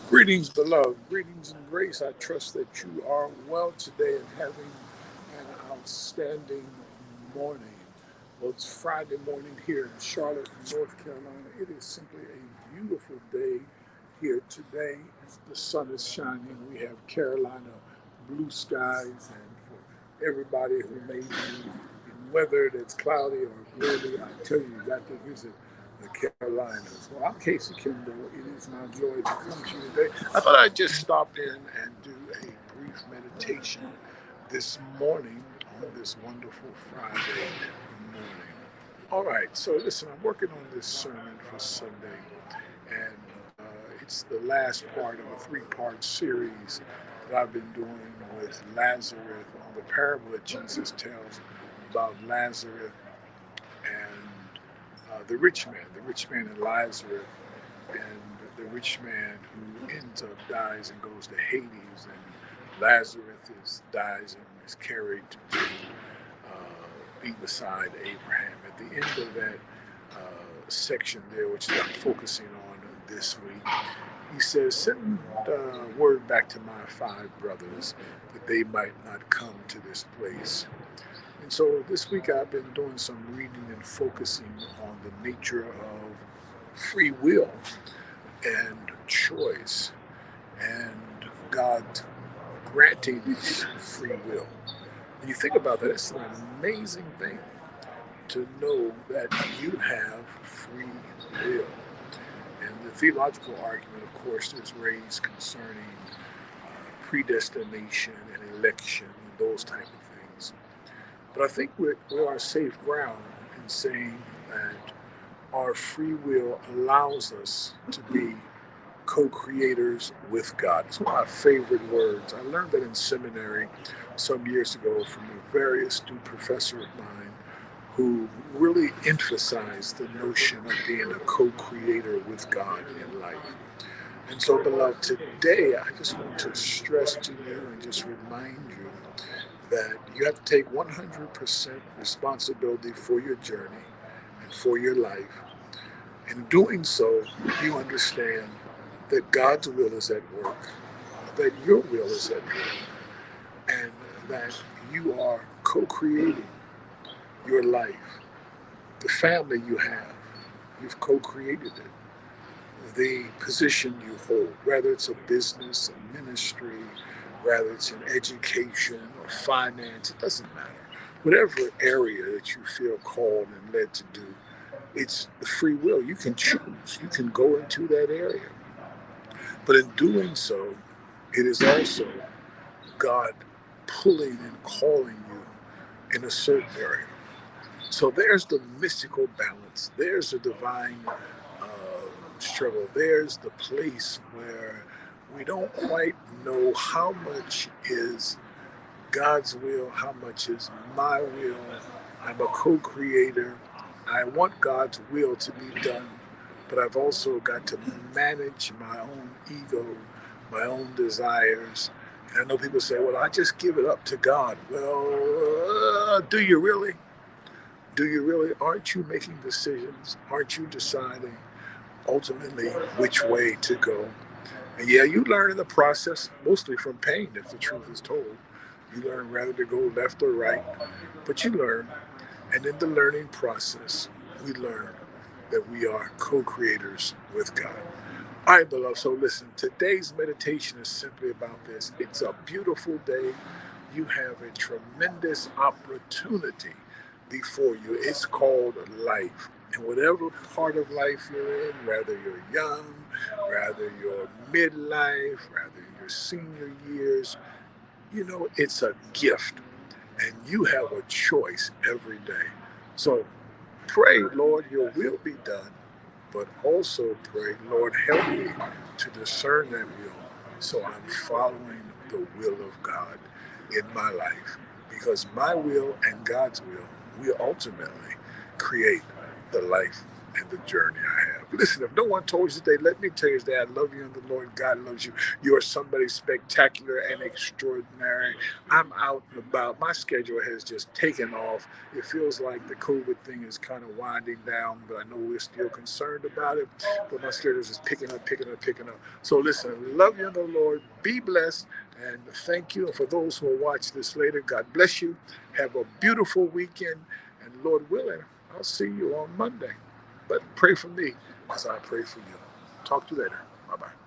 Greetings, beloved. Greetings and grace. I trust that you are well today and having an outstanding morning. Well, it's Friday morning here in Charlotte, North Carolina. It is simply a beautiful day here today. The sun is shining. We have Carolina blue skies, and for everybody who may be in weather that's cloudy or gloomy, I tell you, you got to visit the Carolinas. Well, I'm Casey Kimball. It is my joy to come to you today. I thought I'd just stop in and do a brief meditation this morning on this wonderful Friday morning. All right, so listen, I'm working on this sermon for Sunday, and it's the last part of a three-part series that I've been doing with Lazarus on the parable that Jesus tells about Lazarus and the rich man and Lazarus, and the rich man who ends up dies and goes to Hades, and Lazarus dies and is carried to be beside Abraham. At the end of that section there, which I'm focusing on this week, he says, "Send word back to my five brothers that they might not come to this place." And so this week I've been doing some reading and focusing on the nature of free will and choice and God granting us free will. When you think about that, it's an amazing thing to know that you have free will. And the theological argument, of course, is raised concerning predestination and election and those type of things. But I think we're on safe ground in saying that our free will allows us to be co-creators with God. It's one of my favorite words. I learned that in seminary some years ago from a very astute professor of mine who really emphasized the notion of being a co-creator with God in life. And so, beloved, today I just want to stress to you and just remind you that you have to take 100% responsibility for your journey and for your life. In doing so, you understand that God's will is at work, that your will is at work, and that you are co creating your life. The family you have, you've co created it. The position you hold, whether it's a business, a ministry, whether it's in education or finance, it doesn't matter. Whatever area that you feel called and led to do, it's the free will. You can choose. You can go into that area. But in doing so, it is also God pulling and calling you in a certain area. So there's the mystical balance. There's the divine struggle. There's the place where we don't quite know how much is God's will, how much is my will. I'm a co creator. I want God's will to be done, but I've also got to manage my own ego, my own desires. And I know people say, well, I just give it up to God. Well, do you really? Do you really? Aren't you making decisions? Aren't you deciding ultimately which way to go? And yeah, you learn in the process, mostly from pain, if the truth is told. You learn rather to go left or right, but you learn. And in the learning process, we learn that we are co creators with God. All right, beloved. So listen, today's meditation is simply about this. It's a beautiful day. You have a tremendous opportunity before you. It's called life. And whatever part of life you're in, whether you're young, whether you're midlife, whether you're senior years, it's a gift. And you have a choice every day. So pray, Lord, your will be done, but also pray, Lord, help me to discern that will so I'm following the will of God in my life. Because my will and God's will ultimately create the life and the journey I have. Listen, if no one told you today, let me tell you today, I love you in the Lord. God loves you. You are somebody spectacular and extraordinary. I'm out and about. My schedule has just taken off. It feels like the COVID thing is kind of winding down, but I know we're still concerned about it. But my schedule is just picking up, picking up, picking up. So listen, love you in the Lord. Be blessed. And thank you. And for those who will watch this later, God bless you. Have a beautiful weekend. And Lord willing, I'll see you on Monday. But pray for me as I pray for you. Talk to you later. Bye bye.